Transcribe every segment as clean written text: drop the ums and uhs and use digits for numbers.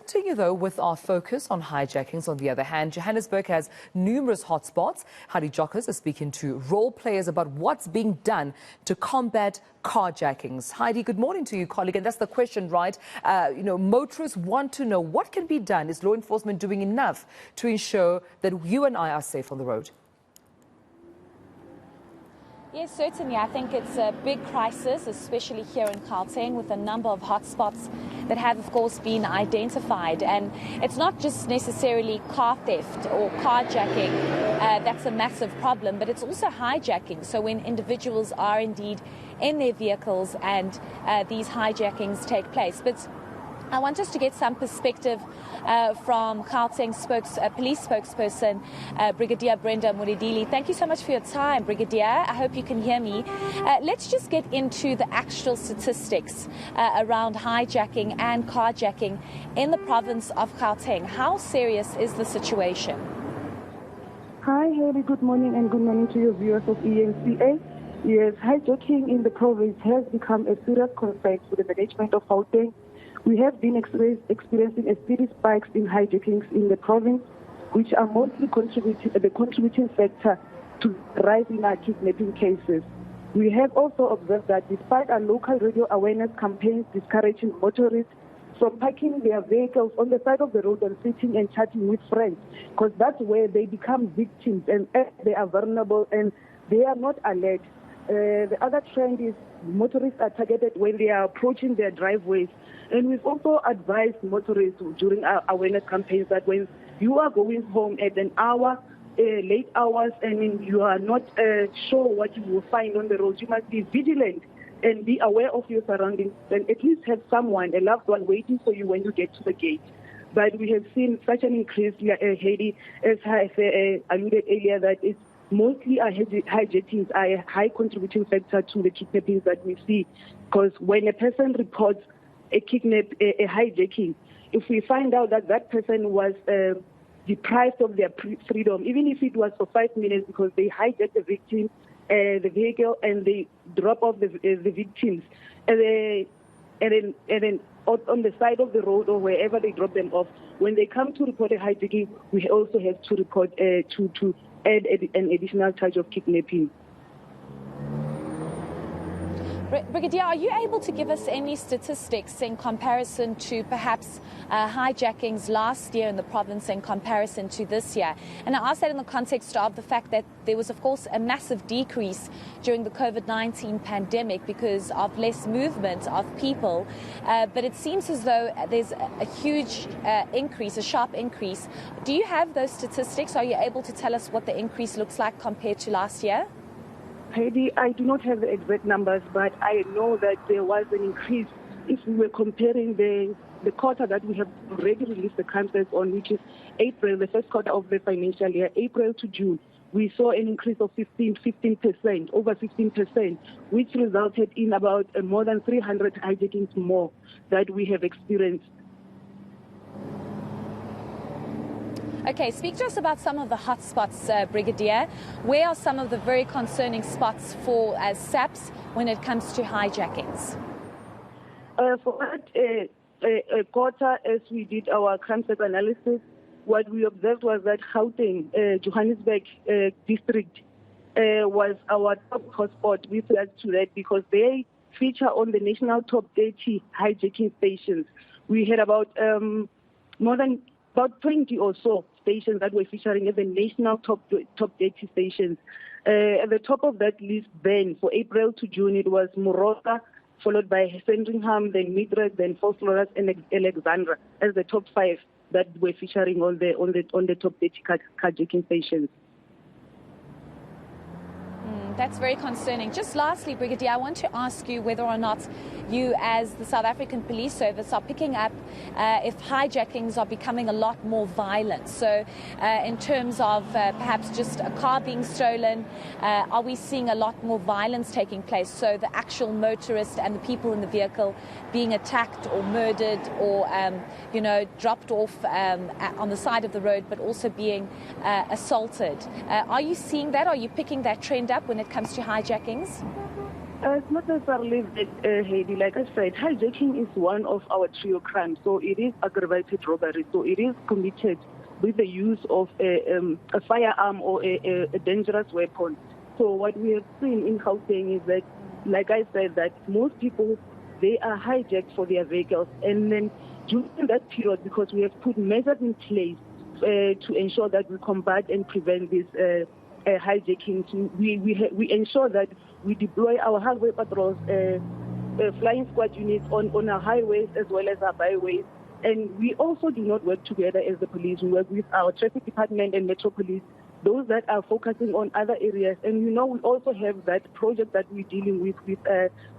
continue, though, with our focus on hijackings. On the other hand, Johannesburg has numerous hotspots. Heidi Giokos is speaking to role players about what's being done to combat carjackings. Heidi, good morning to you, colleague. And that's the question, right? Motorists want to know what can be done. Is law enforcement doing enough to ensure that you and I are safe on the road? Yes, certainly. I think it's a big crisis, especially here in Gauteng, with a number of hotspots that have, of course, been identified. And it's not just necessarily car theft or carjacking that's a massive problem, but it's also hijacking. So when individuals are indeed in their vehicles and these hijackings take place. But I want us to get some perspective from Gauteng police spokesperson, Brigadier Brenda Muridili. Thank you so much for your time, Brigadier. I hope you can hear me. Let's just get into the actual statistics around hijacking and carjacking in the province of Gauteng. How serious is the situation? Hi, Heidi. Good morning, and good morning to your viewers of eNCA. Yes, hijacking in the province has become a serious concern for the management of Gauteng. We have been experiencing a steady spikes in hijackings in the province, which are mostly the contributing factor to the rise in our kidnapping cases. We have also observed that despite our local radio awareness campaigns discouraging motorists from parking their vehicles on the side of the road and sitting and chatting with friends, because that's where they become victims and they are vulnerable and they are not alert. The other trend is motorists are targeted when they are approaching their driveways. And we've also advised motorists during our awareness campaigns that when you are going home at an hour, late hours, and you are not sure what you will find on the road, you must be vigilant and be aware of your surroundings and at least have someone, a loved one, waiting for you when you get to the gate. But we have seen such an increase, Heidi, as I alluded earlier, that it's mostly our hijackings are a high contributing factor to the kidnappings that we see. Because when a person reports a hijacking, if we find out that that person was deprived of their freedom, even if it was for 5 minutes because they hijacked the vehicle and they drop off the victims, and then on the side of the road or wherever they drop them off, when they come to report a hijacking, we also have to report to add an additional charge of kidnapping. Brigadier, are you able to give us any statistics in comparison to perhaps hijackings last year in the province in comparison to this year? And I ask that in the context of the fact that there was, of course, a massive decrease during the COVID-19 pandemic because of less movement of people. But it seems as though there's a huge increase, a sharp increase. Do you have those statistics? Are you able to tell us what the increase looks like compared to last year? Heidi, I do not have the exact numbers, but I know that there was an increase. If we were comparing the quarter that we have already released the crime stats on, which is April, the first quarter of the financial year, April to June, we saw an increase of 15%, over 15%, which resulted in about more than 300 hijackings more that we have experienced. Okay, speak to us about some of the hot spots, Brigadier. Where are some of the very concerning spots for SAPS when it comes to hijackings? For that quarter, as we did our crime stats analysis, what we observed was that Gauteng, Johannesburg district, was our top hotspot with regards to that because they feature on the national top 30 hijacking stations. We had about more than 20 or so stations that were featuring as the national top 30 stations. At the top of that list then, for April to June, it was Moroka, followed by Sandringham, then Midrand, then Vosloorus, and Alexandra as the top 5 that were featuring on the top 30 carjacking stations. That's very concerning. Just lastly, Brigadier, I want to ask you whether or not you, as the South African Police Service, are picking up if hijackings are becoming a lot more violent. So in terms of perhaps just a car being stolen, are we seeing a lot more violence taking place? So the actual motorist and the people in the vehicle being attacked or murdered or, dropped off on the side of the road, but also being assaulted. Are you seeing that? Are you picking that trend up when it comes to hijackings? It's not necessarily that, Heidi. Like I said, hijacking is one of our trio crimes. So it is aggravated robbery. So it is committed with the use of a firearm or a dangerous weapon. So what we have seen in Gauteng is that, like I said, that most people, they are hijacked for their vehicles. And then during that period, because we have put measures in place to ensure that we combat and prevent this hijacking, we ensure that we deploy our highway patrols, flying squad units on our highways as well as our byways. And we also do not work together as the police. We work with our traffic department and Metro Police, those that are focusing on other areas. And we also have that project that we're dealing with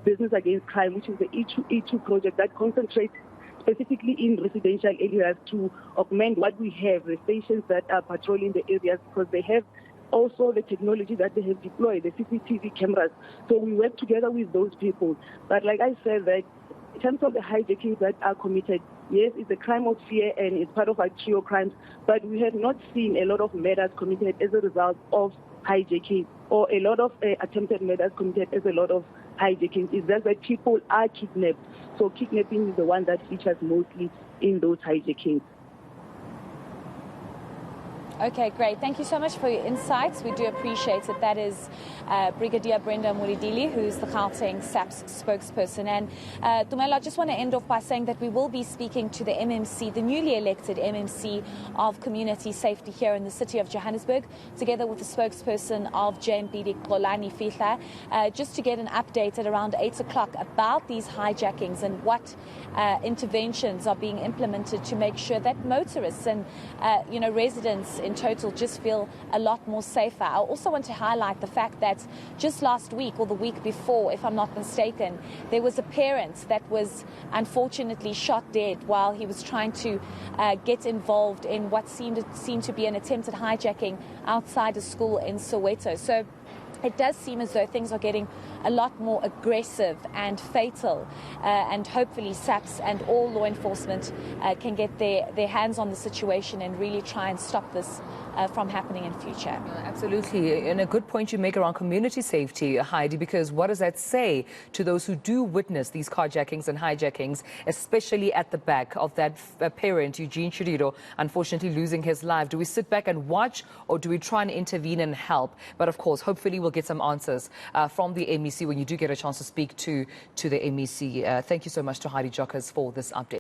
Business Against Crime, which is the E2 project that concentrates specifically in residential areas to augment what we have, the stations that are patrolling the areas, because they have also the technology that they have deployed, the CCTV cameras. So we work together with those people. But like I said, that in terms of the hijackings that are committed, yes, it's a crime of fear and it's part of our trio crimes, but we have not seen a lot of murders committed as a result of hijacking, or a lot of attempted murders committed as a lot of hijackings. It's just that people are kidnapped. So kidnapping is the one that features mostly in those hijackings. Okay, great. Thank you so much for your insights. We do appreciate it. That is Brigadier Brenda Mulidili, who's the Gauteng SAPS spokesperson. And Tumelo, I just want to end off by saying that we will be speaking to the MMC, the newly elected MMC of Community Safety here in the city of Johannesburg, together with the spokesperson of JMPD, Xolani Fihla, just to get an update at around 8 o'clock about these hijackings and what interventions are being implemented to make sure that motorists and residents in total just feel a lot more safer. I also want to highlight the fact that just last week or the week before, if I'm not mistaken, there was a parent that was unfortunately shot dead while he was trying to get involved in what seemed to be an attempted hijacking outside a school in Soweto. So it does seem as though things are getting a lot more aggressive and fatal, and hopefully SAPS and all law enforcement can get their hands on the situation and really try and stop this from happening in future. Absolutely. And a good point you make around community safety, Heidi, because what does that say to those who do witness these carjackings and hijackings, especially at the back of that parent, Eugene Chiriro, unfortunately losing his life? Do we sit back and watch, or do we try and intervene and help? But of course, hopefully we'll get some answers from the MEC when you do get a chance to speak to the MEC. Thank you so much to Heidi Giokos for this update.